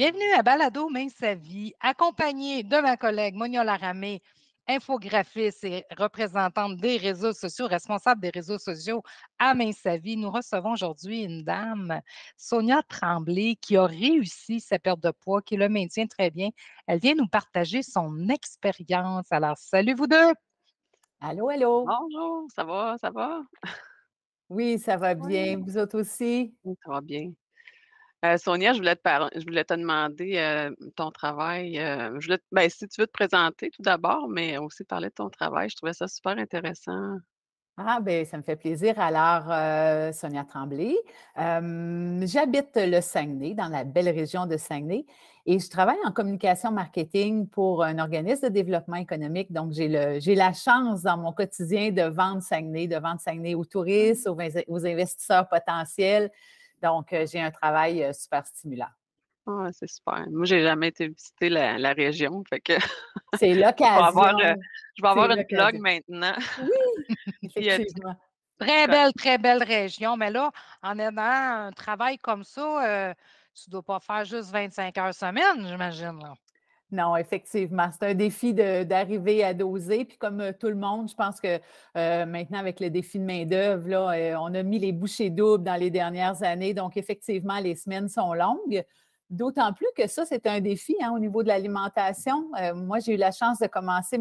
Bienvenue à Balado Main sa vie, accompagnée de ma collègue Monia Laramé, infographiste et représentante des réseaux sociaux, responsable des réseaux sociaux à Main sa vie. Nous recevons aujourd'hui une dame, Sonia Tremblay, qui a réussi sa perte de poids, qui le maintient très bien. Elle vient nous partager son expérience. Alors, salut vous deux! Allô, allô? Bonjour, ça va, ça va? Oui, ça va Oui. bien. Vous autres aussi? Oui, ça va bien. Sonia, je voulais te demander, ton travail, je voulais si tu veux te présenter tout d'abord, mais aussi parler de ton travail, je trouvais ça super intéressant. Ah, ben ça me fait plaisir. Alors, Sonia Tremblay. J'habite le Saguenay, dans la belle région de Saguenay, et je travaille en communication marketing pour un organisme de développement économique. Donc, j'ai la chance dans mon quotidien de vendre Saguenay aux touristes, aux investisseurs potentiels. Donc, j'ai un travail super stimulant. Ah, c'est super. Moi, j'ai jamais été visiter la région, fait que C'est je vais avoir, l'occasion. je vais C'est avoir une plug l'occasion. maintenant. Oui, Puis, effectivement. Très belle région. Mais là, en ayant un travail comme ça, tu ne dois pas faire juste 25 heures semaine, j'imagine, là. Non, effectivement, c'est un défi d'arriver à doser. Puis comme tout le monde, je pense que maintenant, avec le défi de main-d'œuvre, là, on a mis les bouchées doubles dans les dernières années. Donc, effectivement, les semaines sont longues. D'autant plus que ça, c'est un défi hein, au niveau de l'alimentation. Moi, j'ai eu la chance de commencer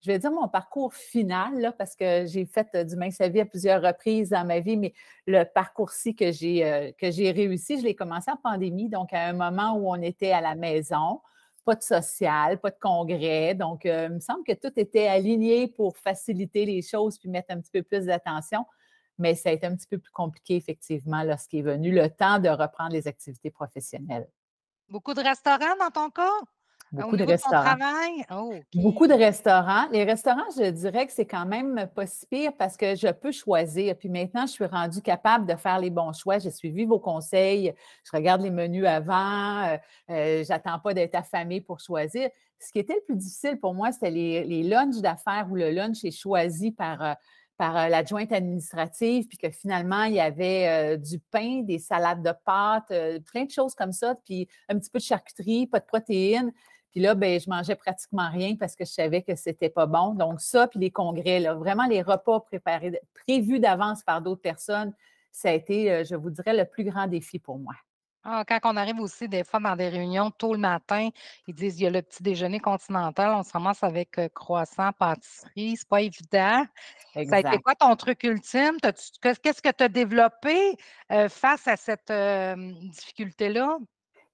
je vais dire mon parcours final, là, parce que j'ai fait du mince à vie à plusieurs reprises dans ma vie, mais le parcours-ci que j'ai réussi, je l'ai commencé en pandémie, donc à un moment où on était à la maison, pas de social, pas de congrès. Donc, il me semble que tout était aligné pour faciliter les choses puis mettre un petit peu plus d'attention. Mais ça a été un petit peu plus compliqué, effectivement, lorsqu'il est venu le temps de reprendre les activités professionnelles. Beaucoup de restaurants dans ton cas? Au Beaucoup de niveau de ton restaurants. travail? Oh, OK. Beaucoup de restaurants. Les restaurants, je dirais que c'est quand même pas si pire parce que je peux choisir. Puis maintenant, je suis rendue capable de faire les bons choix. J'ai suivi vos conseils. Je regarde les menus avant. J'attends pas d'être affamée pour choisir. Ce qui était le plus difficile pour moi, c'était les lunchs d'affaires où le lunch est choisi par l'adjointe administrative, puis que finalement, il y avait du pain, des salades de pâtes, plein de choses comme ça, puis un petit peu de charcuterie, pas de protéines. Puis là, ben, je mangeais pratiquement rien parce que je savais que c'était pas bon. Donc ça, puis les congrès, là, vraiment les repas prévus d'avance par d'autres personnes, ça a été, je vous dirais, le plus grand défi pour moi. Ah, quand on arrive aussi des fois dans des réunions tôt le matin, ils disent: «Il y a le petit déjeuner continental», on se ramasse avec, croissant, pâtisserie, c'est pas évident. Ça a été Exact. quoi ton truc ultime? Qu'est-ce que tu as développé, face à cette, difficulté-là?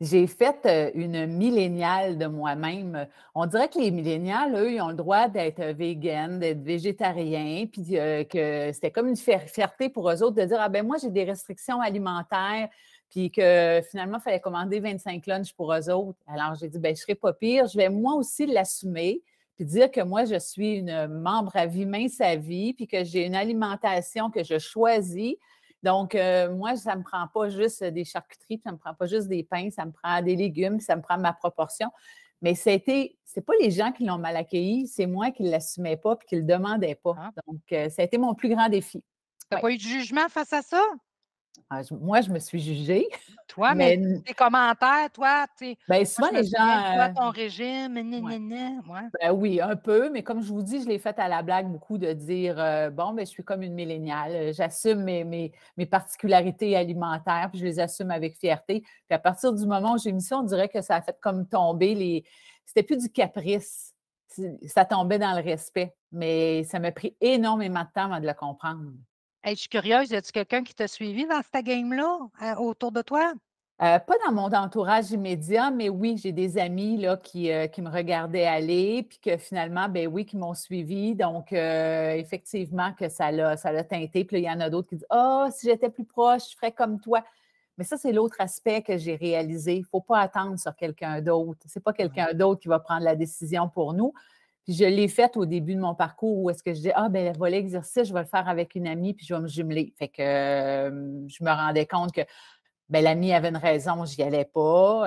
J'ai fait une milléniale de moi-même. On dirait que les millénials, eux, ils ont le droit d'être vegan, d'être végétariens, puis que c'était comme une fierté pour eux autres de dire, ah ben moi, j'ai des restrictions alimentaires, puis que finalement, il fallait commander 25 lunchs pour eux autres. Alors, j'ai dit, ben je serai pas pire, je vais moi aussi l'assumer, puis dire que moi, je suis une membre à vie mince à vie, puis que j'ai une alimentation que je choisis, donc, moi, ça ne me prend pas juste des charcuteries, ça ne me prend pas juste des pains, ça me prend des légumes, ça me prend ma proportion. Mais c'est pas les gens qui l'ont mal accueilli, c'est moi qui ne l'assumais pas et qui ne le demandais pas. Ah, Donc, ça a été mon plus grand défi. tu Oui. pas eu de jugement face à ça? Moi, je me suis jugée, Toi, mais mais tes commentaires, toi, tu sais, ben, moi, souvent, je me les souviens de toi, gens, ton régime, ouais. gna ouais. Ben oui, un peu, mais comme je vous dis, je l'ai fait à la blague beaucoup de dire bon, ben, je suis comme une milléniale, j'assume mes particularités alimentaires, puis je les assume avec fierté. Puis à partir du moment où j'ai mis ça, on dirait que ça a fait comme tomber les. C'était plus du caprice, ça tombait dans le respect, mais ça m'a pris énormément de temps avant de le comprendre. Hey, je suis curieuse, y a-tu quelqu'un qui t'a suivi dans cette game-là, autour de toi? Pas dans mon entourage immédiat, mais oui, j'ai des amis là, qui me regardaient aller, puis que finalement, ben oui, qui m'ont suivi. Donc, effectivement, que ça l'a teinté. Puis là, il y en a d'autres qui disent ah, si j'étais plus proche, je ferais comme toi. Mais ça, c'est l'autre aspect que j'ai réalisé. Il ne faut pas attendre sur quelqu'un d'autre. Ce n'est pas Ouais. quelqu'un d'autre qui va prendre la décision pour nous. Puis je l'ai fait au début de mon parcours où est-ce que je dis ah, ben voilà l'exercice, je vais le faire avec une amie, puis je vais me jumeler. Fait que je me rendais compte que ben, l'ami avait une raison, j'y allais pas.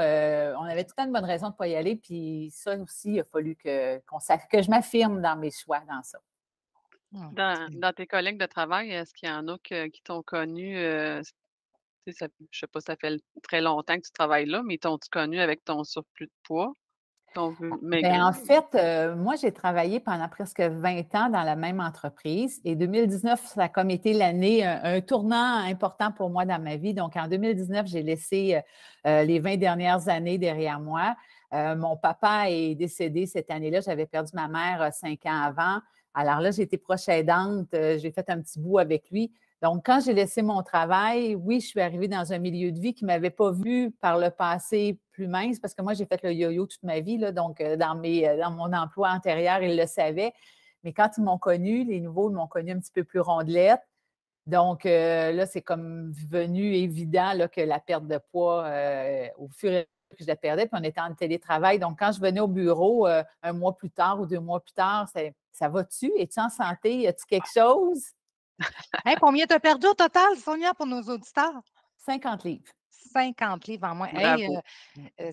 On avait tout le temps une bonne raison de ne pas y aller. Puis ça aussi, il a fallu que je m'affirme dans mes choix dans ça. Mmh. Dans tes collègues de travail, est-ce qu'il y en a qui t'ont connu, Tu sais, je sais pas, ça fait très longtemps que tu travailles là, mais t'ont-tu connu avec ton surplus de poids? T'ont vu Bien, maigrir? en fait, moi, j'ai travaillé pendant presque 20 ans dans la même entreprise et 2019, ça a comme été l'année, un tournant important pour moi dans ma vie. Donc, en 2019, j'ai laissé les 20 dernières années derrière moi. Mon papa est décédé cette année-là. J'avais perdu ma mère 5 ans avant. Alors là, j'ai été proche aidante. J'ai fait un petit bout avec lui. Donc, quand j'ai laissé mon travail, oui, je suis arrivée dans un milieu de vie qui ne m'avait pas vue par le passé plus mince, parce que moi, j'ai fait le yo-yo toute ma vie, là, donc dans mon emploi antérieur, ils le savaient. Mais quand ils m'ont connue, les nouveaux, ils m'ont connue un petit peu plus rondelette. Donc là, c'est comme venu évident là, que la perte de poids, au fur et à mesure que je la perdais, puis on était en télétravail. Donc, quand je venais au bureau, un mois plus tard ou 2 mois plus tard, ça va-tu? Es-tu en santé? As-tu quelque chose? Hey, combien tu as perdu au total, Sonia, pour nos auditeurs? 50 livres. 50 livres en moins. Hey, Bravo.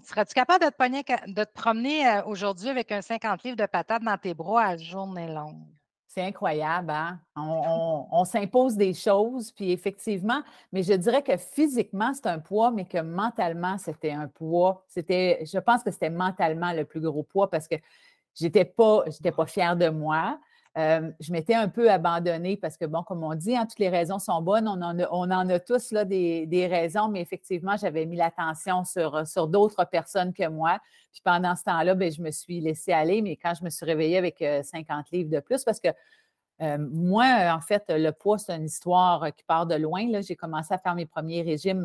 serais-tu capable de te promener aujourd'hui avec un 50 livres de patates dans tes bras à journée longue? C'est incroyable, hein? On s'impose des choses, puis effectivement, mais je dirais que physiquement, c'est un poids, mais que mentalement, c'était un poids. Je pense que c'était mentalement le plus gros poids parce que j'étais pas fière de moi. Je m'étais un peu abandonnée parce que, bon, comme on dit, hein, toutes les raisons sont bonnes. On en a tous là, des raisons, mais effectivement, j'avais mis l'attention sur d'autres personnes que moi. Puis pendant ce temps-là, bien, je me suis laissée aller, mais quand je me suis réveillée avec 50 livres de plus, parce que moi, en fait, le poids, c'est une histoire qui part de loin. Là. J'ai commencé à faire mes premiers régimes,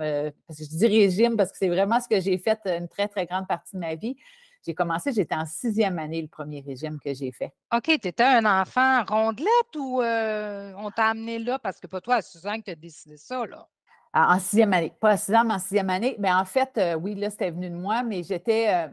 parce que je dis régime parce que c'est vraiment ce que j'ai fait une très, très grande partie de ma vie. J'étais en 6e année, le premier régime que j'ai fait. OK, tu étais un enfant rondelette ou on t'a amené là parce que pas toi, à 6 ans que tu as décidé ça, là? En 6e année. Pas à 6 ans, mais en 6e année. Mais en fait, oui, là, c'était venu de moi, mais j'étais.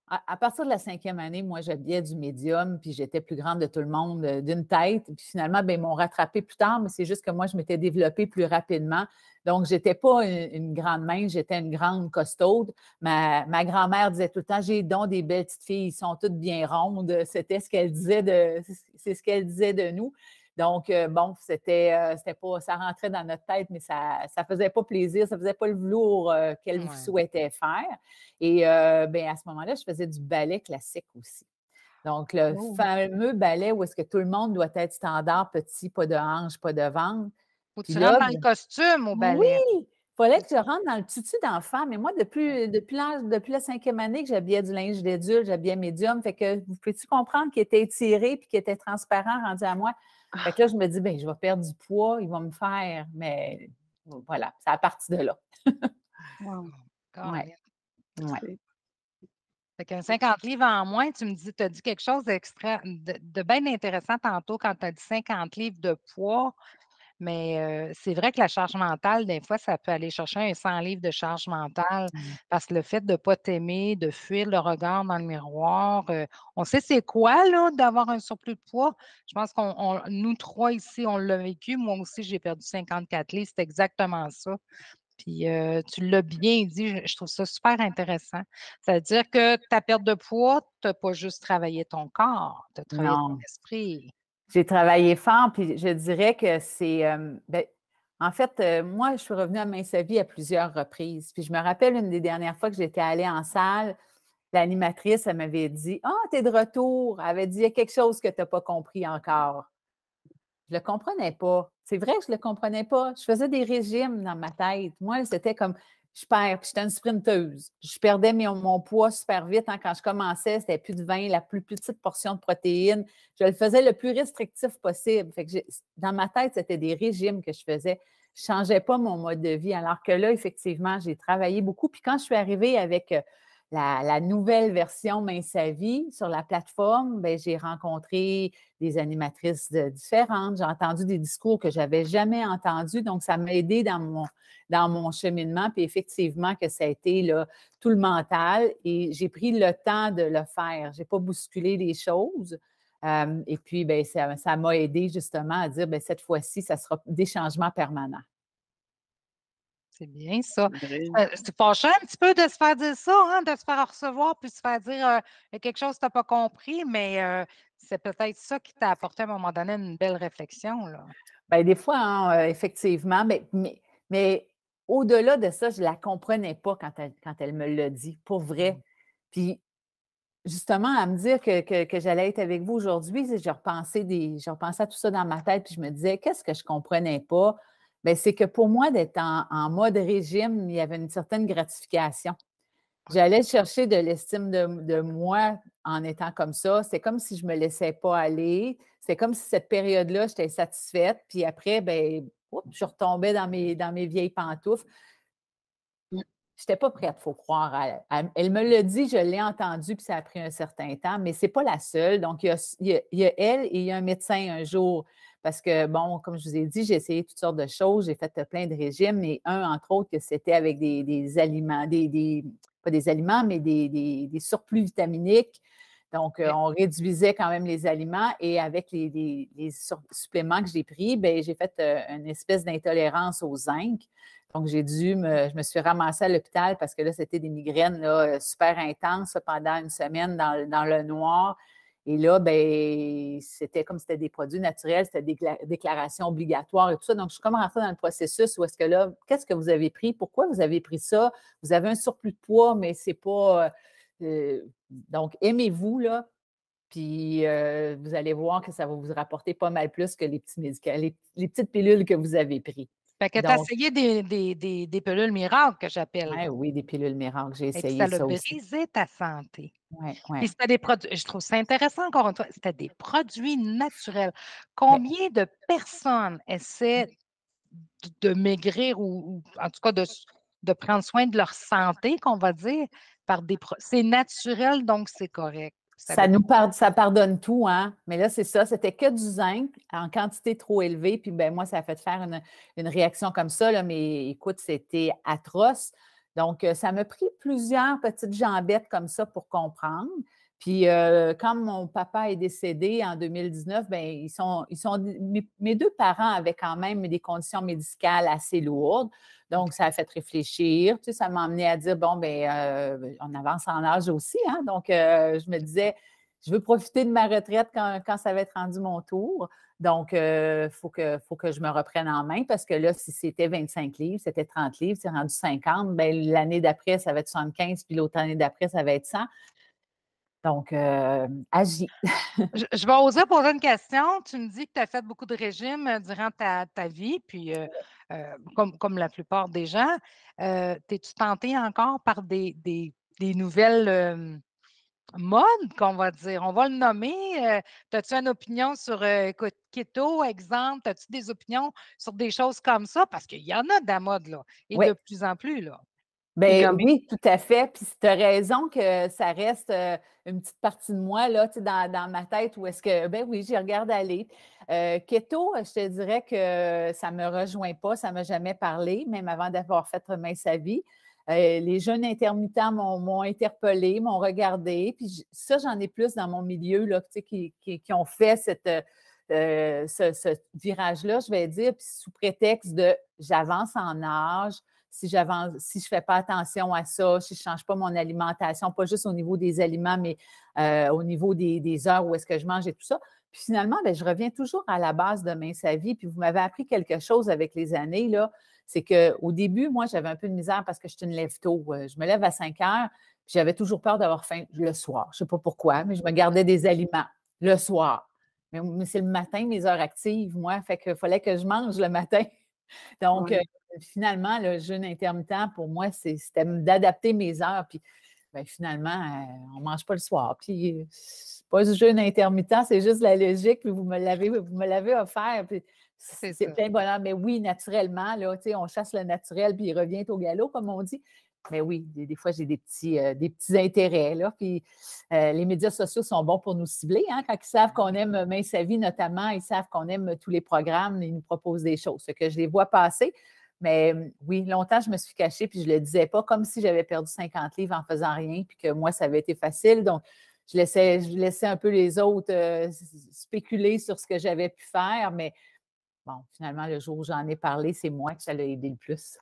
À partir de la 5e année, moi, j'habillais du médium, puis j'étais plus grande de tout le monde d'une tête. Puis finalement, bien, ils m'ont rattrapé plus tard, mais c'est juste que moi, je m'étais développée plus rapidement. Donc, je n'étais pas une grande mince, j'étais une grande costaude. Ma grand-mère disait tout le temps, j'ai donc des belles petites filles, ils sont toutes bien rondes. C'était ce qu'elle disait c'est ce qu'elle disait de nous. Donc, bon, c'était pas, ça rentrait dans notre tête, mais ça ne faisait pas plaisir, ça ne faisait pas le velours qu'elle Ouais. souhaitait faire. Et bien, à ce moment-là, je faisais du ballet classique aussi. Donc, le Oh. fameux ballet où est-ce que tout le monde doit être standard, petit, pas de hanche, pas de ventre. Faut que Puis tu là, rentres dans le costume au oui, ballet. il fallait que je rentre dans le tutu d'enfant. Mais moi, depuis la 5e année que j'habillais du linge d'adulte, j'habillais médium. Fait que vous pouvez-tu comprendre qu'il était étiré puis qu'il était transparent rendu à moi? Fait que là, je me dis, bien, je vais perdre du poids, il va me faire. Mais voilà, ça a parti de là. Wow. Oui, Colin. oui. Fait qu'un 50 livres en moins, tu as dit quelque chose de bien intéressant tantôt quand tu as dit 50 livres de poids. Mais c'est vrai que la charge mentale, des fois, ça peut aller chercher un 100 livres de charge mentale parce que le fait de ne pas t'aimer, de fuir le regard dans le miroir, on sait c'est quoi, là, d'avoir un surplus de poids. Je pense nous trois ici, on l'a vécu. Moi aussi, j'ai perdu 54 livres. C'est exactement ça. Puis tu l'as bien dit, je trouve ça super intéressant. Ça veut dire que ta perte de poids, tu n'as pas juste travaillé ton corps, tu as travaillé ton Non. esprit. J'ai travaillé fort, puis je dirais que c'est. Ben, en fait, moi, je suis revenue à Mince Vie à plusieurs reprises. Puis je me rappelle une des dernières fois que j'étais allée en salle, l'animatrice, elle m'avait dit: Ah, t'es de retour. Elle avait dit: Il y a quelque chose que tu n'as pas compris encore. Je ne le comprenais pas. C'est vrai que je ne le comprenais pas. Je faisais des régimes dans ma tête. Moi, c'était comme je perds, puis j'étais une sprinteuse. Je perdais mon poids super vite. Hein. Quand je commençais, c'était plus de 20, la plus petite portion de protéines. Je le faisais le plus restrictif possible. Fait que dans ma tête, c'était des régimes que je faisais. Je ne changeais pas mon mode de vie. Alors que là, effectivement, j'ai travaillé beaucoup. Puis quand je suis arrivée avec la nouvelle version Mince à Vie sur la plateforme, bien, j'ai rencontré des animatrices différentes. J'ai entendu des discours que je n'avais jamais entendus. Donc, ça m'a aidé dans mon cheminement. Puis effectivement, que ça a été là, tout le mental. Et j'ai pris le temps de le faire. Je n'ai pas bousculé les choses. Et puis, bien, ça m'a aidé justement à dire, bien, cette fois-ci, ça sera des changements permanents. C'est bien ça. Vrai. C'est fâchant un petit peu de se faire dire ça, hein, de se faire recevoir puis se faire dire il y a quelque chose que tu n'as pas compris, mais c'est peut-être ça qui t'a apporté à un moment donné une belle réflexion, là. Bien, des fois, hein, effectivement, mais au-delà de ça, je ne la comprenais pas quand elle me l'a dit, pour vrai. Puis, justement, à me dire que j'allais être avec vous aujourd'hui, je repensais à tout ça dans ma tête, puis je me disais, qu'est-ce que je ne comprenais pas? Bien, c'est que pour moi, d'être en mode régime, il y avait une certaine gratification. J'allais chercher de l'estime de moi en étant comme ça. C'est comme si je ne me laissais pas aller. C'est comme si cette période-là, j'étais satisfaite. Puis après, ben, je retombais dans mes vieilles pantoufles. Je n'étais pas prête, il faut croire. Elle me l'a dit, je l'ai entendu, puis ça a pris un certain temps, mais ce n'est pas la seule. Donc, il y a elle et il y a un médecin un jour. Parce que, bon, comme je vous ai dit, j'ai essayé toutes sortes de choses, j'ai fait plein de régimes, et entre autres, que c'était avec des aliments, pas des aliments, mais des surplus vitaminiques. Donc, on réduisait quand même les aliments et avec les suppléments que j'ai pris, bien, j'ai fait une espèce d'intolérance au zinc. Donc, je me suis ramassée à l'hôpital parce que là, c'était des migraines là, super intenses pendant une semaine dans le noir. Et là, bien, c'était comme c'était des produits naturels, c'était des déclarations obligatoires et tout ça. Donc, je suis comme rentrée dans le processus où est-ce que là, qu'est-ce que vous avez pris? Pourquoi vous avez pris ça? Vous avez un surplus de poids, mais c'est pas. Donc, aimez-vous, là. Puis, vous allez voir que ça va vous rapporter pas mal plus que les petits médicaments, les petites pilules que vous avez prises. Fait que tu as essayé des pilules miracles que j'appelle. Oui, des pilules miracles, j'ai Et puis, essayé ça a ça aussi. brisé ta santé. Oui, Puis oui. c'était des produits, je trouve ça intéressant encore une fois, c'était des produits naturels. Combien de personnes essaient de maigrir ou en tout cas de prendre soin de leur santé, qu'on va dire, par des produits? C'est naturel, donc c'est correct. Ça pardonne tout, hein? Mais là, c'est ça, c'était que du zinc en quantité trop élevée. Puis, ben moi, ça a fait faire une réaction comme ça, là, mais écoute, c'était atroce. Donc, ça m'a pris plusieurs petites jambettes comme ça pour comprendre. Puis, quand mon papa est décédé en 2019, bien, mes deux parents avaient quand même des conditions médicales assez lourdes. Donc, ça a fait réfléchir. Tu sais, ça m'a amené à dire, bon, bien, on avance en âge aussi, hein? Donc, je me disais, je veux profiter de ma retraite quand ça va être rendu mon tour. Donc, il faut que je me reprenne en main parce que là, si c'était 25 livres, c'était 30 livres, c'est rendu 50, bien, l'année d'après, ça va être 75, puis l'autre année d'après, ça va être 100. Donc, agis. Je vais oser poser une question. Tu me dis que tu as fait beaucoup de régimes durant ta vie, puis comme la plupart des gens, t'es-tu tentée encore par des nouvelles modes, qu'on va dire? On va le nommer. As-tu une opinion sur écoute, keto, exemple? As-tu des opinions sur des choses comme ça? Parce qu'il y en a de la mode, là, et Oui. de plus en plus, là. Bien, oui, tout à fait. Puis tu as raison que ça reste une petite partie de moi, là, tu sais, dans ma tête, où est-ce que, ben oui, j'y regarde aller. Keto, je te dirais que ça ne me rejoint pas, ça ne m'a jamais parlé, même avant d'avoir fait Mince à vie. Les jeûnes intermittents m'ont interpellée, m'ont regardé. Puis ça, j'en ai plus dans mon milieu, là, tu sais, qui ont fait ce virage-là, je vais dire, puis sous prétexte de j'avance en âge. Si je ne fais pas attention à ça, si je ne change pas mon alimentation, pas juste au niveau des aliments, mais au niveau des heures où est-ce que je mange et tout ça. Puis finalement, bien, je reviens toujours à la base de Mince à vie. Puis vous m'avez appris quelque chose avec les années, là. C'est qu'au début, moi, j'avais un peu de misère parce que je me lève tôt. Je me lève à 5 heures, puis j'avais toujours peur d'avoir faim le soir. Je ne sais pas pourquoi, mais je me gardais des aliments le soir. Mais c'est le matin, mes heures actives, moi. Fait qu'il fallait que je mange le matin. Donc, finalement, le jeûne intermittent, pour moi, c'était d'adapter mes heures. Puis, bien, finalement, on ne mange pas le soir. Puis, c'est pas du jeûne intermittent, c'est juste la logique. Puis, vous me l'avez offert. Puis, c'est plein de bonheur. Mais oui, naturellement, là, on chasse le naturel, puis il revient au galop, comme on dit. Mais oui, des fois, j'ai des petits intérêts. Là, puis les médias sociaux sont bons pour nous cibler. Hein, quand ils savent qu'on aime Mince à vie, notamment, ils savent qu'on aime tous les programmes, ils nous proposent des choses. Ce que je les vois passer. Mais oui, longtemps, je me suis cachée, puis je ne le disais pas, comme si j'avais perdu 50 livres en faisant rien, puis que moi, ça avait été facile. Donc, je laissais un peu les autres spéculer sur ce que j'avais pu faire, mais bon, finalement, le jour où j'en ai parlé, c'est moi que ça l'a aidé le plus.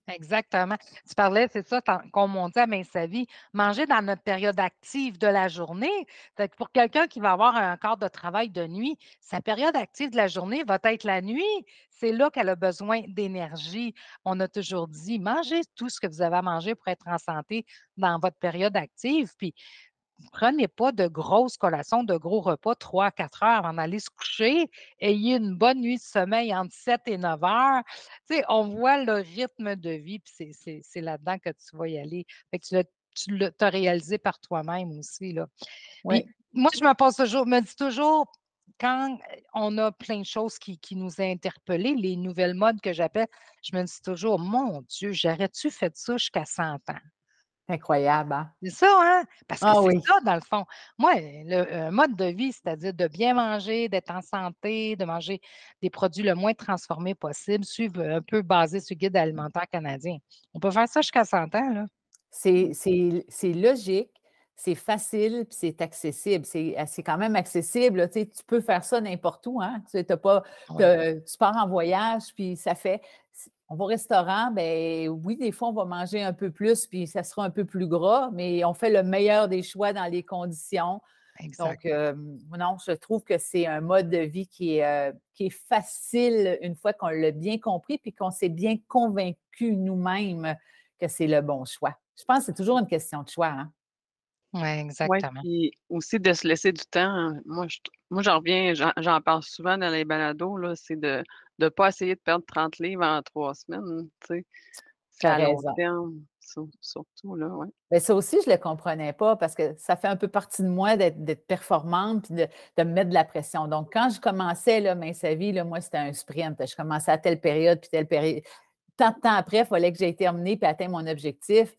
Exactement. Tu parlais, c'est ça, comme on dit à Mince Sa Vie, manger dans notre période active de la journée. Fait que pour quelqu'un qui va avoir un quart de travail de nuit, sa période active de la journée va être la nuit. C'est là qu'elle a besoin d'énergie. On a toujours dit, mangez tout ce que vous avez à manger pour être en santé dans votre période active. Puis prenez pas de grosses collations, de gros repas 3 à 4 heures avant d'aller se coucher. Ayez une bonne nuit de sommeil entre 7 et 9 heures. Tu sais, on voit le rythme de vie, puis c'est là-dedans que tu vas y aller. Fait que tu l'as réalisé par toi-même aussi, là. Puis Oui. moi, me dis toujours, quand on a plein de choses qui nous ont interpellés, les nouvelles modes que j'appelle, je me dis toujours, mon Dieu, j'aurais-tu fait ça jusqu'à 100 ans? Incroyable, hein? C'est ça, hein? Parce que Ah c'est oui. ça, dans le fond. Moi, le mode de vie, c'est-à-dire de bien manger, d'être en santé, de manger des produits le moins transformés possible, suivre un peu basé sur le guide alimentaire canadien. On peut faire ça jusqu'à 100 ans, là. C'est logique, c'est facile, puis c'est accessible. C'est quand même accessible, là, tu sais, tu peux faire ça n'importe où, hein. Tu as pas Oui, tu pars en voyage, puis ça fait on va au restaurant, ben oui, des fois, on va manger un peu plus, puis ça sera un peu plus gras, mais on fait le meilleur des choix dans les conditions. exact. Donc, non, je trouve que c'est un mode de vie qui est facile une fois qu'on l'a bien compris, puis qu'on s'est bien convaincu nous-mêmes que c'est le bon choix. Je pense que c'est toujours une question de choix, hein? Oui, Ouais, exactement. puis aussi de se laisser du temps, hein. Moi, j'en reviens, j'en parle souvent dans les balados, là, c'est de ne pas essayer de perdre 30 livres en 3 semaines, tu sais? Tu C'est as à long raison. terme, surtout, là, ouais. Mais ça aussi, je ne le comprenais pas parce que ça fait un peu partie de moi d'être performante puis de me mettre de la pression. Donc, quand je commençais, là, Mince à vie, là, moi, c'était un sprint. Je commençais à telle période, puis telle période. Tant de temps après, il fallait que j'aie terminé puis atteint mon objectif.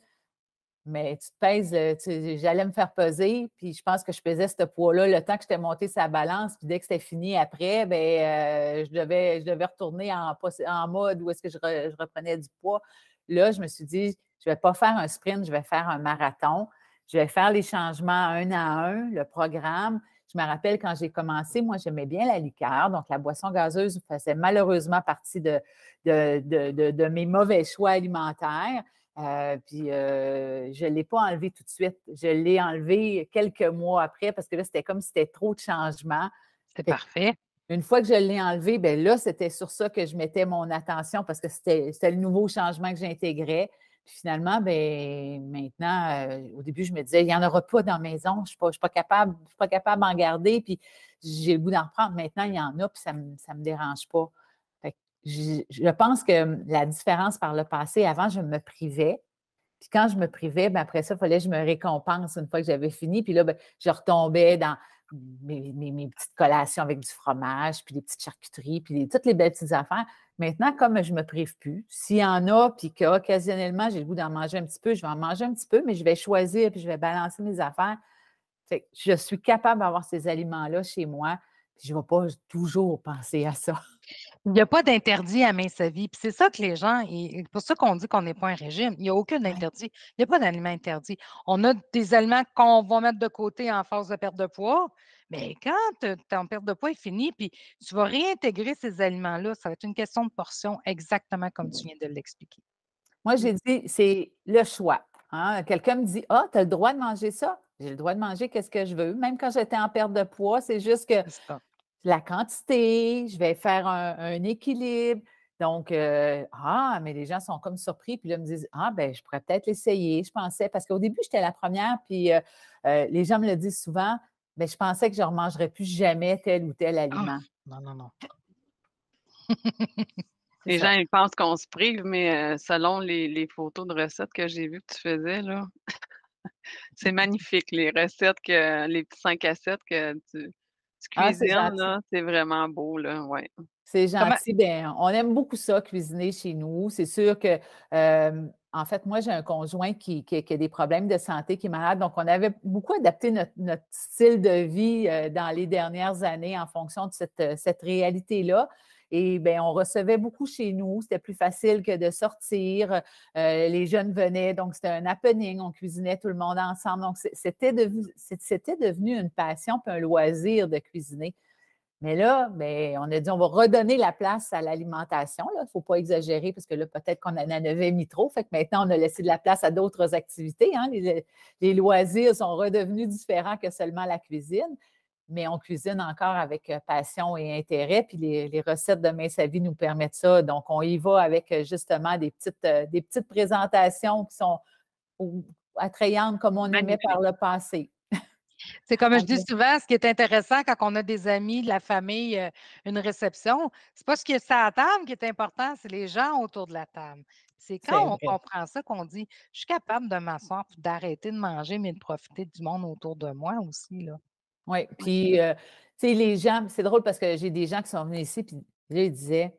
Mais tu te pèses, j'allais me faire peser, puis je pense que je pesais ce poids-là le temps que j'étais montée sa balance, puis dès que c'était fini après, ben je devais retourner en mode où est-ce que je reprenais du poids. Là, je me suis dit, je ne vais pas faire un sprint, je vais faire un marathon. Je vais faire les changements un à un, le programme. Je me rappelle quand j'ai commencé, moi, j'aimais bien la liqueur, donc la boisson gazeuse faisait malheureusement partie de mes mauvais choix alimentaires. Je ne l'ai pas enlevé tout de suite. Je l'ai enlevé quelques mois après parce que là, c'était comme si c'était trop de changements. C'est Fait que parfait. une fois que je l'ai enlevé, bien là, c'était sur ça que je mettais mon attention parce que c'était le nouveau changement que j'intégrais. Puis finalement, bien, maintenant, au début, je me disais, il n'y en aura pas dans la maison, je ne suis pas capable d'en garder, puis j'ai le goût d'en reprendre. Maintenant, il y en a, puis ça me dérange pas. Fait que je pense que la différence par le passé, avant, je me privais. Puis quand je me privais, bien, après ça, il fallait que je me récompense une fois que j'avais fini. Puis là, bien, je retombais dans mes petites collations avec du fromage, puis des petites charcuteries, puis toutes les belles petites affaires. Maintenant, comme je ne me prive plus, s'il y en a, puis qu'occasionnellement, j'ai le goût d'en manger un petit peu, je vais en manger un petit peu, mais je vais choisir, puis je vais balancer mes affaires. Fait que je suis capable d'avoir ces aliments-là chez moi, puis je ne vais pas toujours penser à ça. Il n'y a pas d'interdit à Mince Sa Vie. Puis c'est ça que les gens, et pour ça qu'on dit qu'on n'est pas un régime. Il n'y a aucun Ouais. interdit. Il n'y a pas d'aliment interdit. On a des aliments qu'on va mettre de côté en phase de perte de poids, mais quand ton perte de poids est finie, puis tu vas réintégrer ces aliments-là, ça va être une question de portion, exactement comme tu viens de l'expliquer. Moi, Mmh. j'ai dit, c'est le choix. Hein. Quelqu'un me dit, ah, tu as le droit de manger ça. J'ai le droit de manger qu'est-ce que je veux. Même quand j'étais en perte de poids, c'est juste que C'est ça. la quantité, je vais faire un équilibre. Donc, mais les gens sont comme surpris, puis là, ils me disent, ah, ben je pourrais peut-être l'essayer. Je pensais, parce qu'au début, j'étais la première, puis les gens me le disent souvent, ben je pensais que je ne remangerais plus jamais tel ou tel Ah, aliment. non, non, non. C'est Les gens, ça. ils pensent qu'on se prive, mais selon les photos de recettes que j'ai vues que tu faisais, là, c'est magnifique, les petits 5 à 7 que tu Ah, c'est cuisines, gentil. là, c'est vraiment beau, là, ouais. C'est Comment? gentil. Bien, on aime beaucoup ça, cuisiner chez nous. C'est sûr que, en fait, moi, j'ai un conjoint qui a des problèmes de santé, qui est malade. Donc, on avait beaucoup adapté notre style de vie dans les dernières années en fonction de cette réalité-là. Et bien, on recevait beaucoup chez nous. C'était plus facile que de sortir. Les jeunes venaient, donc c'était un happening. On cuisinait tout le monde ensemble. Donc, c'était devenu une passion puis un loisir de cuisiner. Mais là, ben, on a dit, on va redonner la place à l'alimentation. Il ne faut pas exagérer parce que là, peut-être qu'on en avait mis trop. Fait que maintenant, on a laissé de la place à d'autres activités. Hein. Les loisirs sont redevenus différents que seulement la cuisine. Mais on cuisine encore avec passion et intérêt. Puis les recettes de Main Sa Vie nous permettent ça. Donc, on y va avec justement des petites présentations qui sont attrayantes comme on aimait Magnifique. par le passé. C'est comme je dis souvent, ce qui est intéressant quand on a des amis, de la famille, une réception, c'est pas ce qui est sur la table qui est important, c'est les gens autour de la table. C'est C'est quand on vrai. comprend ça qu'on dit: «Je suis capable de m'asseoir puis d'arrêter de manger, mais de profiter du monde autour de moi aussi, là». Oui, Oui. puis, tu sais, les gens, c'est drôle parce que j'ai des gens qui sont venus ici, puis là, ils disaient: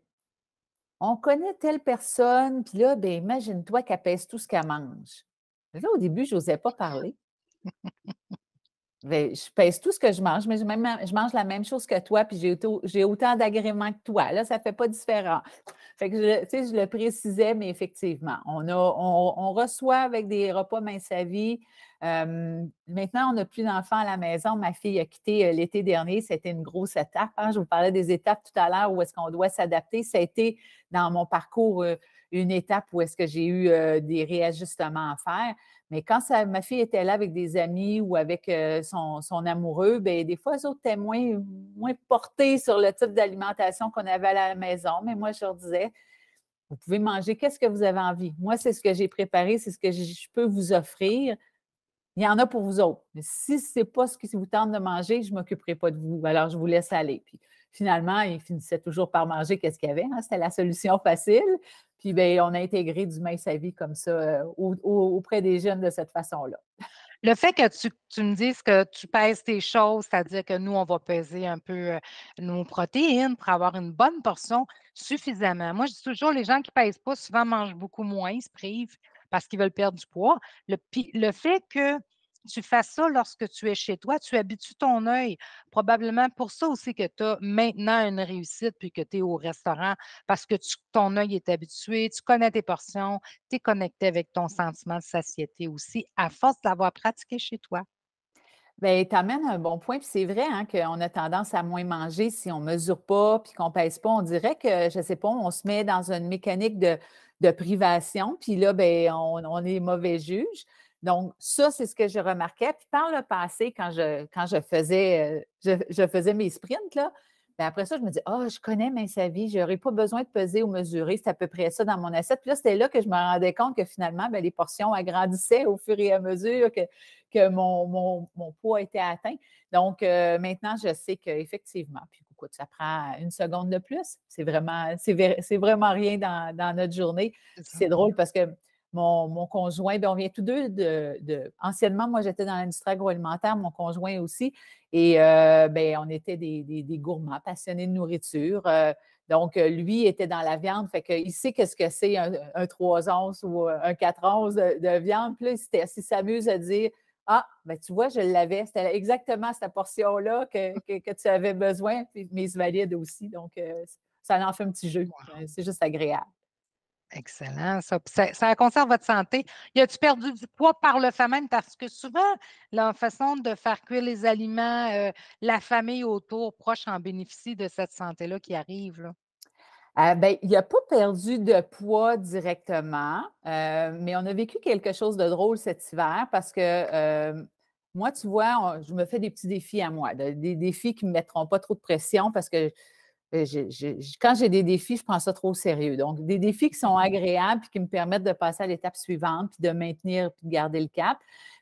«On connaît telle personne, puis là, ben imagine-toi qu'elle pèse tout ce qu'elle mange». Là, au début, je n'osais pas parler. Ben, je pèse tout ce que je mange, mais je mange la même chose que toi, puis j'ai autant d'agréments que toi. Là, ça ne fait pas différent. Fait que tu sais, je le précisais, mais effectivement, on reçoit avec des repas Main Sa Vie. Maintenant, on n'a plus d'enfants à la maison. Ma fille a quitté l'été dernier. C'était une grosse étape. Hein. Je vous parlais des étapes tout à l'heure où est-ce qu'on doit s'adapter. Ça a été dans mon parcours une étape où est-ce que j'ai eu des réajustements à faire. Mais quand ma fille était là avec des amis ou avec son amoureux, bien, des fois, eux autres étaient moins portés sur le type d'alimentation qu'on avait à la maison. Mais moi, je leur disais, vous pouvez manger qu'est-ce que vous avez envie. Moi, c'est ce que j'ai préparé, c'est ce que je peux vous offrir. Il y en a pour vous autres. Mais si ce n'est pas ce qui vous tente de manger, je ne m'occuperai pas de vous. Alors, je vous laisse aller. Puis finalement, ils finissaient toujours par manger qu'est-ce qu'il y avait. Hein? C'était la solution facile. Puis bien, on a intégré du Main Sa Vie comme ça auprès des jeunes de cette façon-là. Le fait que tu me dises que tu pèses tes choses, c'est-à-dire que nous, on va peser un peu, nos protéines pour avoir une bonne portion suffisamment. Moi, je dis toujours, les gens qui ne pèsent pas souvent mangent beaucoup moins, ils se privent parce qu'ils veulent perdre du poids. Le fait que tu fasses ça lorsque tu es chez toi, tu habitues ton œil. Probablement pour ça aussi que tu as maintenant une réussite puis que tu es au restaurant parce que ton œil est habitué, tu connais tes portions, tu es connecté avec ton sentiment de satiété aussi, à force d'avoir pratiqué chez toi. Bien, tu amènes un bon point. Puis c'est vrai hein, qu'on a tendance à moins manger si on ne mesure pas puis qu'on ne pèse pas. On dirait que, je ne sais pas, on se met dans une mécanique de privation. Puis là, bien, on est mauvais juge. Donc, ça, c'est ce que je remarquais. Puis par le passé, quand je faisais mes sprints, là, bien, après ça, je me dis, ah, je connais Main Sa Vie, je n'aurais pas besoin de peser ou mesurer. C'est à peu près ça dans mon assiette. Puis là, c'était là que je me rendais compte que finalement, bien, les portions agrandissaient au fur et à mesure que mon poids était atteint. Donc, maintenant, je sais qu'effectivement, puis écoute, ça prend une seconde de plus. C'est vraiment rien dans notre journée. C'est ça. C'est drôle parce que mon conjoint, bien, on vient tous deux anciennement, moi, j'étais dans l'industrie agroalimentaire, mon conjoint aussi, et bien, on était des gourmands, passionnés de nourriture. Donc, lui était dans la viande, fait qu'il sait qu'est-ce que c'est un 3 onces ou un 4 onces de viande. Puis là, il s'amuse à dire ah, ben tu vois, je l'avais. C'était exactement cette portion-là que tu avais besoin, puis mes valides aussi. Donc, ça en fait un petit jeu. Wow, C'est juste agréable. excellent ça. Puis ça conserve votre santé. Y a-tu perdu du poids par le fait même? Parce que souvent, la façon de faire cuire les aliments, la famille autour, proche, en bénéficie de cette santé-là qui arrive, là. Ben, il n'a pas perdu de poids directement, mais on a vécu quelque chose de drôle cet hiver parce que moi, tu vois, je me fais des petits défis à moi, des défis qui ne me mettront pas trop de pression parce que quand j'ai des défis, je prends ça trop au sérieux. Donc, des défis qui sont agréables et qui me permettent de passer à l'étape suivante, puis de maintenir, puis de garder le cap.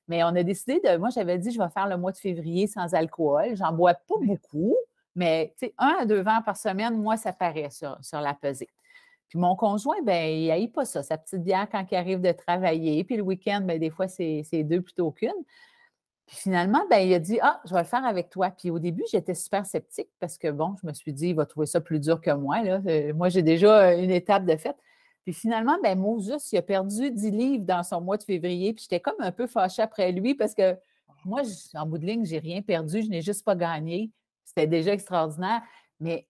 Mais on a décidé moi, j'avais dit, je vais faire le mois de février sans alcool. J'en bois pas beaucoup, mais tu sais, 1 à 2 verres par semaine, moi, ça paraît sur la pesée. Puis mon conjoint, ben il n'haït pas ça, sa petite bière quand il arrive de travailler. Puis le week-end, ben des fois, c'est 2 plutôt qu'une. Puis finalement, ben, il a dit ah, je vais le faire avec toi. Puis au début, j'étais super sceptique parce que bon, je me suis dit, il va trouver ça plus dur que moi. Là. Moi, j'ai déjà une étape de fait. Puis finalement, ben, Moses, il a perdu 10 livres dans son mois de février. Puis j'étais comme un peu fâchée après lui parce que moi, en bout de ligne, je n'ai rien perdu, je n'ai juste pas gagné. C'était déjà extraordinaire. Mais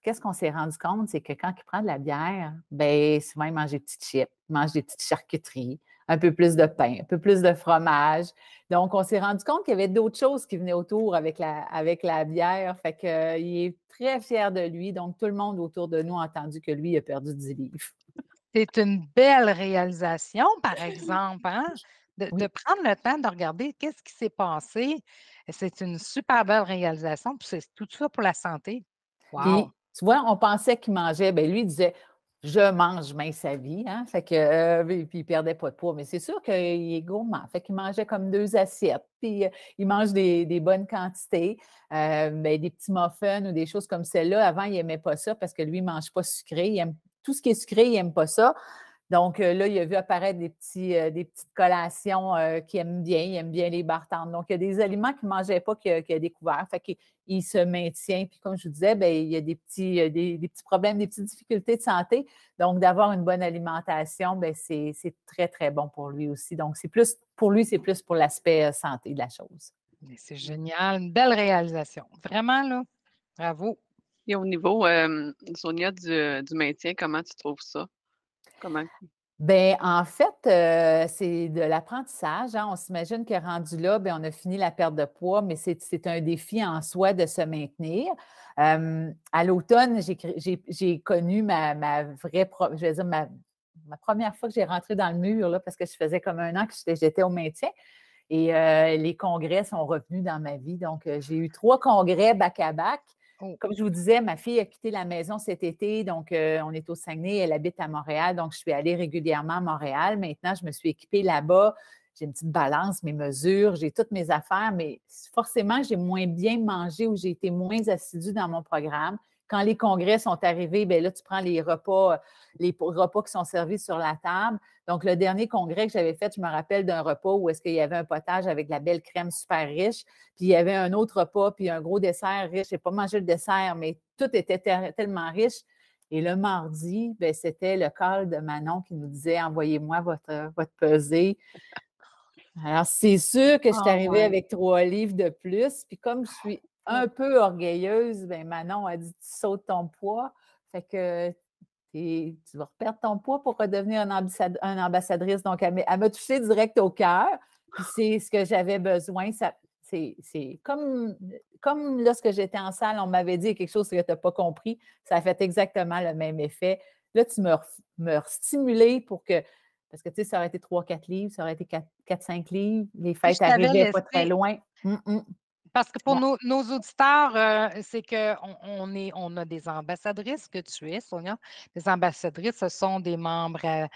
qu'est-ce qu'on s'est rendu compte, c'est que quand il prend de la bière, ben souvent, il mange des petites chips, il mange des petites charcuteries. un peu plus de pain, un peu plus de fromage. Donc, on s'est rendu compte qu'il y avait d'autres choses qui venaient autour avec la bière. Fait qu'il est très fier de lui. Donc, tout le monde autour de nous a entendu que lui a perdu 10 livres. C'est une belle réalisation, par exemple, hein? De Oui. prendre le temps de regarder qu'est-ce qui s'est passé. C'est une super belle réalisation, puis c'est tout ça pour la santé. Wow! Puis, tu vois, on pensait qu'il mangeait. Bien, lui, il disait je mange mince sa vie, hein? Fait que, puis il perdait pas de poids. Mais c'est sûr qu'il est gourmand. Fait qu'il mangeait comme 2 assiettes. Puis il mange des bonnes quantités. Ben, des petits muffins ou des choses comme celle-là. Avant, il n'aimait pas ça parce que lui, il ne mange pas sucré. Il aime tout ce qui est sucré, il n'aime pas ça. Donc là, il a vu apparaître des petites collations qu'il aime bien. Il aime bien les bartendes. Donc, il y a des aliments qu'il ne mangeait pas qu'il a découvert. Fait qu'il se maintient. Puis, comme je vous disais, bien, il y a des petits problèmes, des petites difficultés de santé. Donc, d'avoir une bonne alimentation, bien, c'est très, très bon pour lui aussi. Donc, pour lui, c'est plus pour l'aspect santé de la chose. Mais c'est génial, une belle réalisation. Vraiment, là, bravo. Et au niveau, Sonia, du maintien, comment tu trouves ça? Comment? Bien, en fait, c'est de l'apprentissage, hein. On s'imagine que rendu là, bien, on a fini la perte de poids, mais c'est un défi en soi de se maintenir. À l'automne, j'ai connu ma vraie, je vais dire, ma première fois que j'ai rentré dans le mur, là, parce que je faisais comme 1 an que j'étais au maintien. Et les congrès sont revenus dans ma vie. Donc, j'ai eu 3 congrès back-à-back. Oh. Comme je vous disais, ma fille a quitté la maison cet été, donc on est au Saguenay, elle habite à Montréal, donc je suis allée régulièrement à Montréal. Maintenant, je me suis équipée là-bas. J'ai une petite balance, mes mesures, j'ai toutes mes affaires, mais forcément, j'ai moins bien mangé ou j'ai été moins assidue dans mon programme. Quand les congrès sont arrivés, bien là, tu prends les repas qui sont servis sur la table. Donc, le dernier congrès que j'avais fait, je me rappelle d'un repas où est-ce qu'il y avait un potage avec de la belle crème super riche, puis il y avait un autre repas, puis un gros dessert riche. Je n'ai pas mangé le dessert, mais tout était tellement riche. Et le mardi, bien, c'était le call de Manon qui nous disait « Envoyez-moi votre pesée ». Alors, c'est sûr que je suis Ah arrivée ouais. avec 3 livres de plus. Puis comme je suis un peu orgueilleuse, bien, Manon a dit « Tu sautes ton poids. » Fait que tu vas reperdre ton poids pour redevenir une ambassadrice. Donc, elle m'a touchée direct au cœur. Puis c'est ce que j'avais besoin. C'est comme lorsque j'étais en salle, on m'avait dit quelque chose que tu n'as pas compris. Ça a fait exactement le même effet. Là, tu me stimulé pour que. Parce que, tu sais, ça aurait été 3-4 livres, ça aurait été 4-5 livres. Les Si je fêtes t'avais n'arrivaient pas très laissé, loin. parce que pour Ouais. nos auditeurs, c'est qu'on a des ambassadrices que tu es, Sonia. Les ambassadrices, ce sont des membres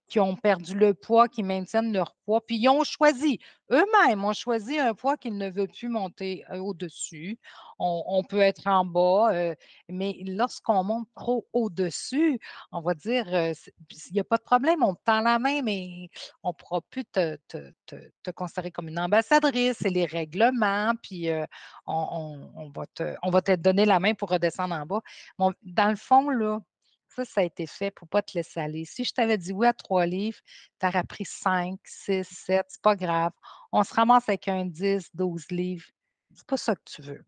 qui ont perdu le poids, qui maintiennent leur poids, puis ils ont choisi, eux-mêmes ont choisi un poids qu'ils ne veulent plus monter au-dessus. On peut être en bas, mais lorsqu'on monte trop au-dessus, on va dire, il n'y a pas de problème, on te tend la main, mais on ne pourra plus te considérer comme une ambassadrice, c'est les règlements, puis on va te donner la main pour redescendre en bas. Bon, dans le fond, là, ça a été fait pour ne pas te laisser aller. Si je t'avais dit oui à 3 livres, tu aurais pris 5, 6, 7, c'est pas grave. On se ramasse avec un 10, 12 livres. C'est pas ça que tu veux.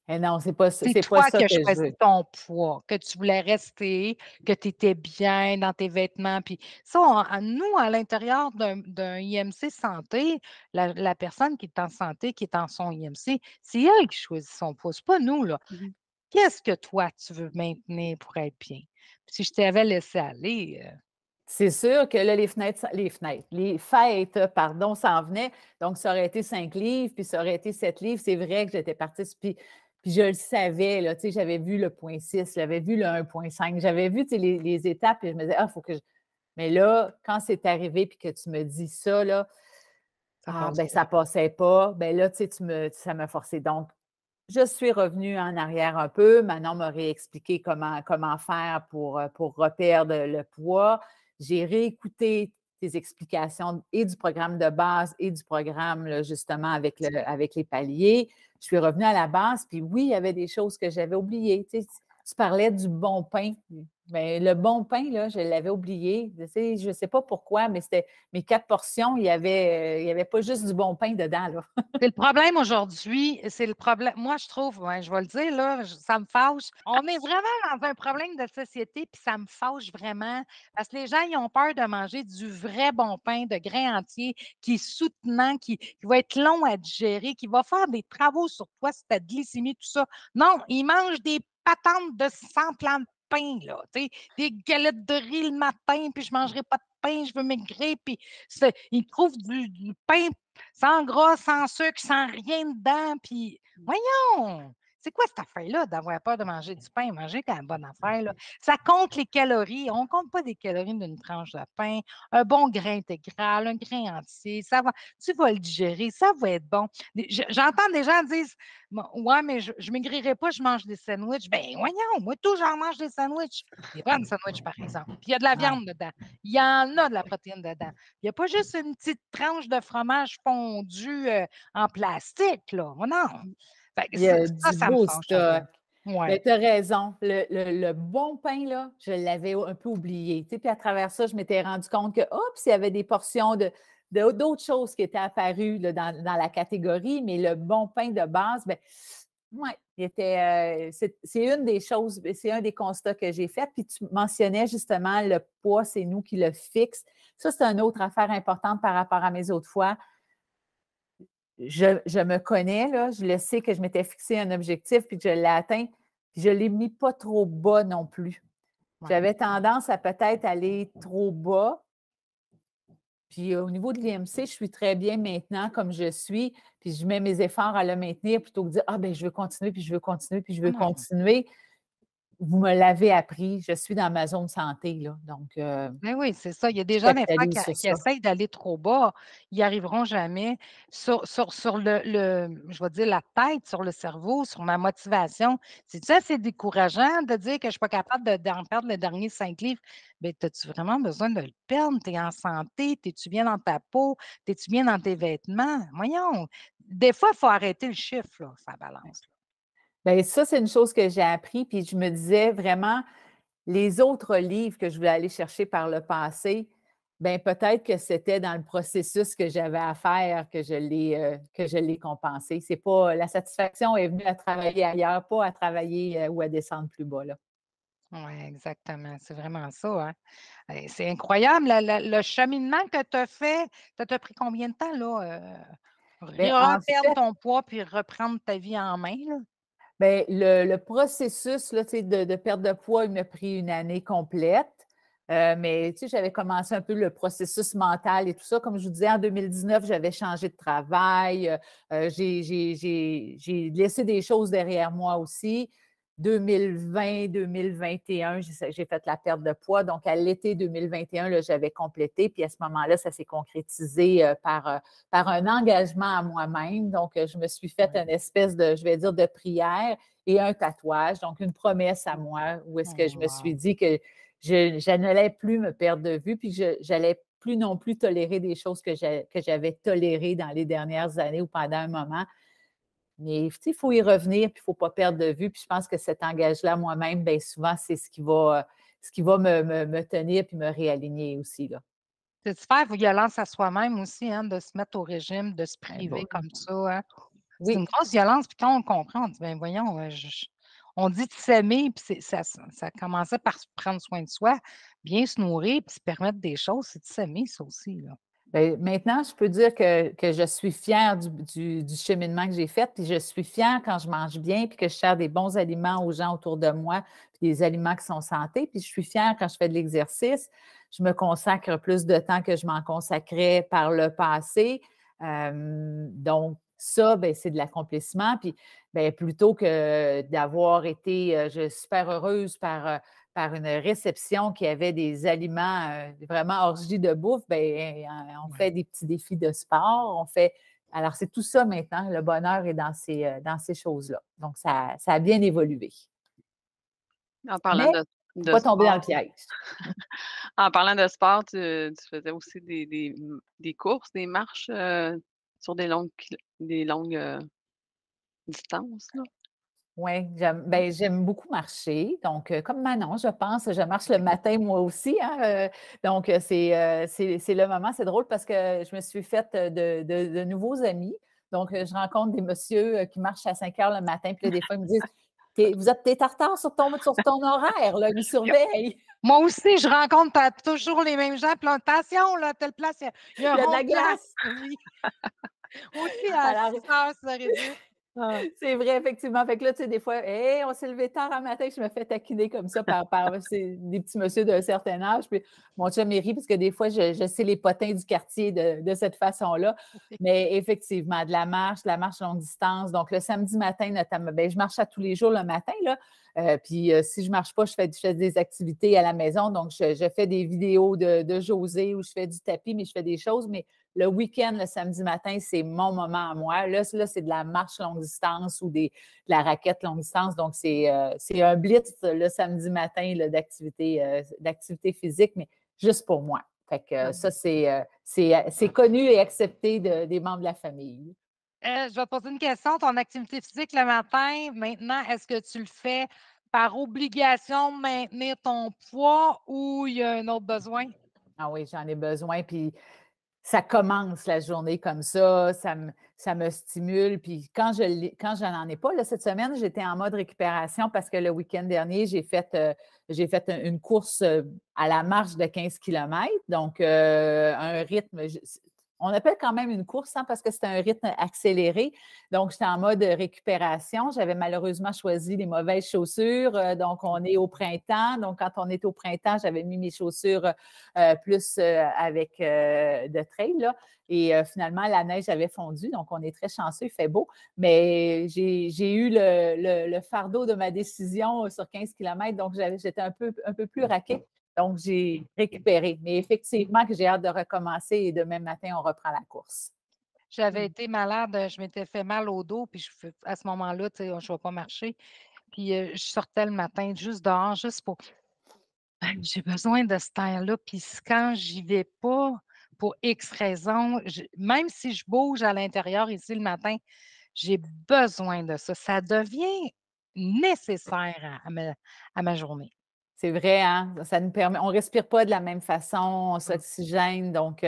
Et non, c'est pas C'est pas toi ça qui as que je choisi veux. ton poids, que tu voulais rester, que tu étais bien dans tes vêtements. Puis ça, nous, à l'intérieur d'un IMC santé, la personne qui est en santé, qui est en son IMC, c'est elle qui choisit son poids, c'est pas nous, là. Mmh. Qu'est-ce que toi, tu veux maintenir pour être bien? Si je t'avais laissé aller, C'est sûr que là, les fêtes, pardon, s'en venaient. Donc, ça aurait été 5 livres, puis ça aurait été 7 livres. C'est vrai que j'étais partie, puis je le savais, là, tu sais, j'avais vu le 0,6, j'avais vu le 1,5, j'avais vu, tu sais, les étapes, puis je me disais, ah, il faut que je. Mais là, quand c'est arrivé, puis que tu me dis ça, là, ça ben, passe pas. ça passait pas, ben là, tu sais, ça m'a forcé. Donc, je suis revenue en arrière un peu. Manon m'a réexpliqué comment faire pour reperdre le poids. J'ai réécouté tes explications et du programme de base et du programme, là, justement, avec les paliers. Je suis revenue à la base, puis oui, il y avait des choses que j'avais oubliées. Tu sais, tu parlais du bon pain. Mais le bon pain, là, je l'avais oublié. Tu sais, je ne sais pas pourquoi, mais c'était mes 4 portions, il y avait pas juste du bon pain dedans, là. C'est le problème aujourd'hui, c'est le problème. Moi, je trouve, ouais, je vais le dire, là, ça me fâche. On est vraiment dans un problème de société, puis ça me fâche vraiment parce que les gens, ils ont peur de manger du vrai bon pain de grain entier qui est soutenant, qui va être long à digérer, qui va faire des travaux sur toi, sur ta glycémie, tout ça. Non, ils mangent des patentes de 100 plans de pain, là, tu sais, des galettes de riz le matin, puis je ne mangerai pas de pain, je veux maigrir, puis ils trouvent du pain sans gras, sans sucre, sans rien dedans. Puis, voyons, c'est quoi cette affaire-là d'avoir peur de manger du pain? Manger quand même bonne affaire, là. Ça compte les calories. On ne compte pas des calories d'une tranche de pain. Un bon grain intégral, un grain entier, tu vas le digérer, ça va être bon. J'entends des gens dire, ouais, mais je ne maigrirai pas, je mange des sandwichs. Ben, voyons, moi, tout, j'en mange des sandwichs. Des bonnes sandwichs, par exemple. Puis, il y a de la Ouais. viande dedans. Il y en a de la protéine dedans. Il n'y a pas juste une petite tranche de fromage fondu en plastique, là. Oh non! Fait que Il y a ça, du ça me beau fâche un peu. stock. Ouais. Mais tu as raison. Le bon pain, là, je l'avais un peu oublié. Tu sais, puis à travers ça, je m'étais rendu compte que, oups, il y avait des portions d'autres choses qui étaient apparues là, dans la catégorie, mais le bon pain de base, bien, ouais, c'est une des choses, c'est un des constats que j'ai fait. Puis tu mentionnais justement le poids, c'est nous qui le fixe. Ça, c'est une autre affaire importante par rapport à mes autres fois. Je me connais, là, je le sais que je m'étais fixé un objectif puis que je l'ai atteint, puis je ne l'ai mis pas trop bas non plus. Ouais. J'avais tendance à peut-être aller trop bas. Puis au niveau de l'IMC, je suis très bien maintenant comme je suis, puis je mets mes efforts à le maintenir plutôt que de dire ah ben je veux continuer, puis je veux continuer, puis je Ah veux non. continuer. Vous me l'avez appris, je suis dans ma zone santé, là. Donc, Mais oui, c'est ça. Il y a je des gens, des fois, capitalise sur qui ça. essayent d'aller trop bas. Ils n'y arriveront jamais. Sur je vais dire, la tête, sur le cerveau, sur ma motivation. C'est ça, c'est décourageant de dire que je ne suis pas capable d'en perdre le dernier 5 livres. Mais as-tu vraiment besoin de le perdre? Tu es en santé? Es-tu bien dans ta peau? Es-tu bien dans tes vêtements? Voyons. Des fois, il faut arrêter le chiffre, là, ça balance. Bien, ça, c'est une chose que j'ai appris, puis je me disais vraiment, les autres livres que je voulais aller chercher par le passé, bien, peut-être que c'était dans le processus que j'avais à faire que je l'ai compensé. C'est pas la satisfaction est venue à travailler ailleurs, pas à travailler, ou à descendre plus bas, là. Oui, exactement. C'est vraiment ça, hein. C'est incroyable le cheminement que tu as fait. Ça t'a pris combien de temps, là, Bien, en reperdre fait, ton poids puis reprendre ta vie en main, là? bien, le processus, là, tu sais, de perte de poids, il m'a pris une année complète. Mais tu sais, j'avais commencé un peu le processus mental et tout ça. Comme je vous disais, en 2019, j'avais changé de travail. J'ai laissé des choses derrière moi aussi. 2020, 2021, j'ai fait la perte de poids. Donc, à l'été 2021, là, j'avais complété. Puis à ce moment-là, ça s'est concrétisé par un engagement à moi-même. Donc, je me suis fait Ouais. une espèce de, je vais dire, de prière et un tatouage. Donc, une promesse à moi où est-ce que je Oh, me suis wow. dit que je n'allais plus me perdre de vue, puis je n'allais plus non plus tolérer des choses que j'avais tolérées dans les dernières années ou pendant un moment. Mais il faut y revenir, puis il ne faut pas perdre de vue. Puis je pense que cet engagement-là, moi-même, bien souvent, c'est ce qui va me tenir puis me réaligner aussi, là. C'est de faire violence à soi-même aussi, hein, de se mettre au régime, de se Eh priver bon, comme ça, hein. C'est une oui. grosse violence, puis quand on le comprend, on dit: «Ben voyons, on dit de s'aimer, puis ça commençait par se prendre soin de soi, bien se nourrir, puis se permettre des choses, c'est de s'aimer ça aussi, là». Bien, maintenant, je peux dire que je suis fière du cheminement que j'ai fait, puis je suis fière quand je mange bien, puis que je sers des bons aliments aux gens autour de moi, puis des aliments qui sont santé, puis je suis fière quand je fais de l'exercice. Je me consacre plus de temps que je m'en consacrais par le passé. Donc, ça, bien, c'est de l'accomplissement. Puis, bien, plutôt que d'avoir été, je suis super heureuse par une réception qui avait des aliments vraiment orgie de bouffe, bien, on Ouais. fait des petits défis de sport, on fait. Alors, c'est tout ça maintenant. Le bonheur est dans ces choses-là. Donc, ça a bien évolué. En parlant Mais il ne faut de pas tomber dans le sport piège. en parlant de sport, tu faisais aussi des courses, des marches, sur des longues distances, là? Oui, j'aime beaucoup marcher. Donc, comme Manon, je pense, je marche le matin moi aussi, hein, donc c'est le moment. C'est drôle parce que je me suis faite de nouveaux amis. Donc, je rencontre des messieurs qui marchent à 5 heures le matin. Puis là, des fois, ils me disent: T'es en retard sur ton horaire, là, ils me surveillent. Moi aussi, je rencontre toujours les mêmes gens. Puis là, attention, là, telle place, il y a un Il y a de la rond-point. glace. Oui. Aussi, à Alors, 6 heures, ça réduit. Ah. c'est vrai, effectivement. Fait que là, tu sais, des fois, hey, on s'est levé tard un matin, je me fais taquiner comme ça par des petits messieurs d'un certain âge. Puis mon chum, il rit parce que des fois, je sais les potins du quartier de cette façon-là. Mais effectivement, de la marche longue distance. Donc, le samedi matin, notamment, je marche à tous les jours le matin, là. Puis si je ne marche pas, je fais des activités à la maison. Donc, je fais des vidéos de Josée où je fais du tapis, mais je fais des choses. Mais le week-end, le samedi matin, c'est mon moment à moi. Là c'est de la marche longue distance ou de la raquette longue distance. Donc, c'est un blitz le samedi matin d'activité physique, mais juste pour moi. Fait que ça, c'est connu et accepté des membres de la famille. Je vais te poser une question. Ton activité physique le matin, maintenant, est-ce que tu le fais par obligation de maintenir ton poids ou il y a un autre besoin? Ah oui, j'en ai besoin. Puis ça commence la journée comme ça me stimule. Puis quand je n'en ai pas, là, cette semaine, j'étais en mode récupération parce que le week-end dernier, j'ai fait une course à la marche de 15 km. Donc, un rythme, on appelle quand même une course hein, parce que c'est un rythme accéléré. Donc, j'étais en mode récupération. J'avais malheureusement choisi les mauvaises chaussures. Donc, on est au printemps. Donc, quand on est au printemps, j'avais mis mes chaussures plus avec de trail. Là. Et finalement, la neige avait fondu. Donc, on est très chanceux, il fait beau. Mais j'ai eu le fardeau de ma décision sur 15 km. Donc, j'étais un peu plus raquée. Donc, j'ai récupéré. Mais effectivement, que j'ai hâte de recommencer et demain matin, on reprend la course. J'avais été malade, je m'étais fait mal au dos, puis à ce moment-là, tu sais, je ne vais pas marcher. Puis je sortais le matin juste dehors, juste pour. J'ai besoin de ce temps-là. Puis quand j'y vais pas, pour X raisons, même si je bouge à l'intérieur ici le matin, j'ai besoin de ça. Ça devient nécessaire à ma journée. C'est vrai, hein? Ça nous permet, on ne respire pas de la même façon, on s'oxygène. Donc,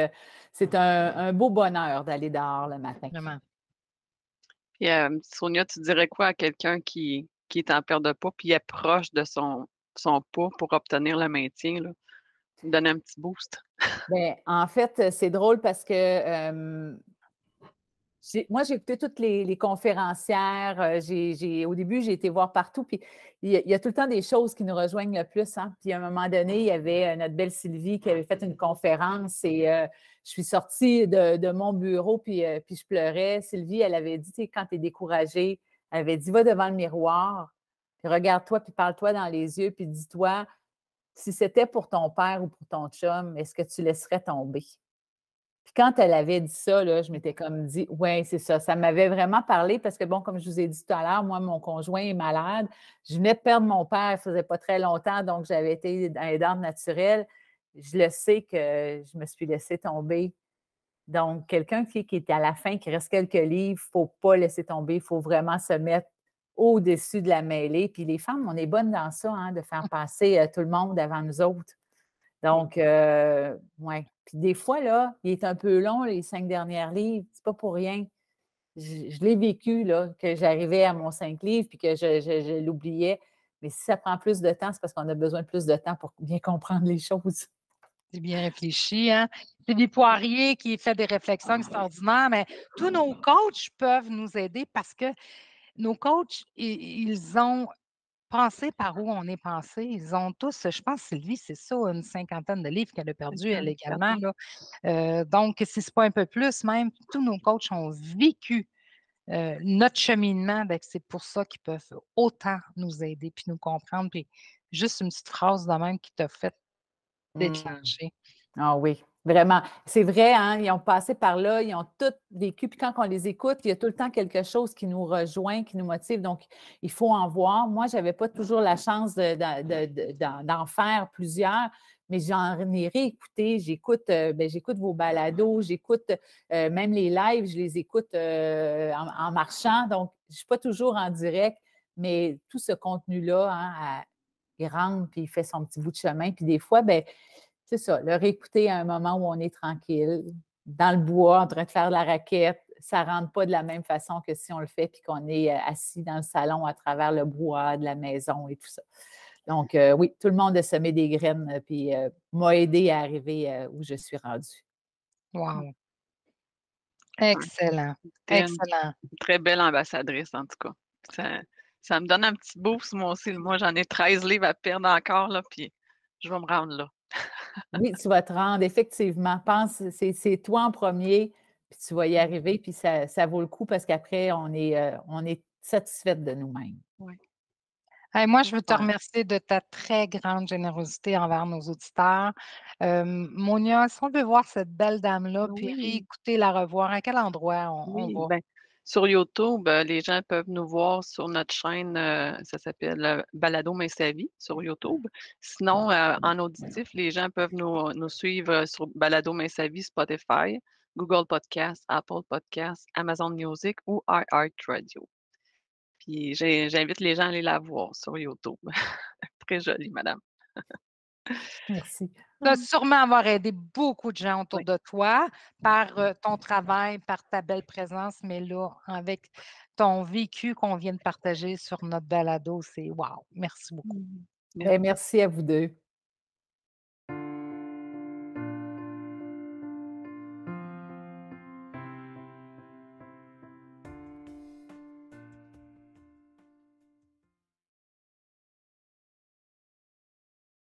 c'est un beau bonheur d'aller dehors le matin. Vraiment. Puis, Sonia, tu dirais quoi à quelqu'un qui est en perte de poids puis est proche de son poids pour obtenir le maintien, là? Tu me donnes un petit boost. Bien, en fait, c'est drôle parce que moi, j'ai écouté toutes les conférencières. Au début, j'ai été voir partout. Puis, il y a tout le temps des choses qui nous rejoignent le plus. Hein. Puis, à un moment donné, il y avait notre belle Sylvie qui avait fait une conférence et je suis sortie de mon bureau puis je pleurais. Sylvie, elle avait dit, tu sais, quand tu es découragée, elle avait dit, va devant le miroir, puis regarde-toi, puis parle-toi dans les yeux, puis dis-toi, si c'était pour ton père ou pour ton chum, est-ce que tu laisserais tomber? Puis quand elle avait dit ça, là, je m'étais comme dit, ouais, c'est ça. Ça m'avait vraiment parlé parce que, bon, comme je vous ai dit tout à l'heure, moi, mon conjoint est malade. Je venais de perdre mon père, il ne faisait pas très longtemps, donc j'avais été dans les dents naturelles. Je le sais que je me suis laissée tomber. Donc, quelqu'un qui est à la fin, qui reste quelques livres, il ne faut pas laisser tomber, il faut vraiment se mettre au-dessus de la mêlée. Puis les femmes, on est bonnes dans ça, hein, de faire passer tout le monde avant nous autres. Donc, oui. Puis des fois, là, il est un peu long, les 5 dernières livres. C'est pas pour rien. Je l'ai vécu, là, que j'arrivais à mon 5 livres puis que je l'oubliais. Mais si ça prend plus de temps, c'est parce qu'on a besoin de plus de temps pour bien comprendre les choses. C'est bien réfléchi, hein? C'est des Poirier qui fait des réflexions extraordinaires, mais tous nos coachs peuvent nous aider parce que nos coachs, ils ont pensé par où on est passé. Ils ont tous, je pense, Sylvie, c'est ça, une cinquantaine de livres qu'elle a perdu, elle 54, également. ouais. Là. Donc, si ce n'est pas un peu plus, même, tous nos coachs ont vécu notre cheminement. Ben, c'est pour ça qu'ils peuvent autant nous aider puis nous comprendre. Puis juste une petite phrase de même qui t'a fait déclencher. Ah oui, vraiment. C'est vrai, hein, ils ont passé par là, ils ont tout vécu. Puis quand on les écoute, il y a tout le temps quelque chose qui nous rejoint, qui nous motive. Donc, il faut en voir. Moi, je n'avais pas toujours la chance d'en faire plusieurs, mais j'en ai réécouté. J'écoute vos balados, j'écoute même les lives, je les écoute en marchant. Donc, je ne suis pas toujours en direct, mais tout ce contenu-là, hein, il rentre, puis il fait son petit bout de chemin. Puis des fois, ben, c'est ça, le réécouter à un moment où on est tranquille, dans le bois, en train de faire de la raquette, ça ne rentre pas de la même façon que si on le fait puis qu'on est assis dans le salon à travers le bois de la maison et tout ça. Donc, oui, tout le monde a semé des graines, puis m'a aidé à arriver où je suis rendue. Wow! Ouais. Excellent, Tu une excellent. très belle ambassadrice, en tout cas. Ça me donne un petit boost, moi aussi. Moi, j'en ai 13 livres à perdre encore, là, puis je vais me rendre là. Oui, tu vas te rendre, effectivement. Pense, c'est toi en premier, puis tu vas y arriver, puis ça vaut le coup parce qu'après, on est satisfaite de nous-mêmes. Oui, Moi, je veux te super. remercier de ta très grande générosité envers nos auditeurs. Monia, si on veut voir cette belle dame-là, puis Oui, réécouter, la revoir, à quel endroit on oui, va? ben, sur YouTube, les gens peuvent nous voir sur notre chaîne, ça s'appelle, Balado Mais sa vie sur YouTube. Sinon, en auditif, les gens peuvent nous suivre, sur Balado Mais sa vie, Spotify, Google Podcasts, Apple Podcasts, Amazon Music ou iHeartRadio. Puis j'invite les gens à aller la voir sur YouTube. Très jolie, madame. Merci. Tu vas sûrement avoir aidé beaucoup de gens autour Oui. de toi par, ton travail, par ta belle présence, mais là, avec ton vécu qu'on vient de partager sur notre balado, c'est wow! Merci beaucoup. Mmh. Ben, merci à vous deux.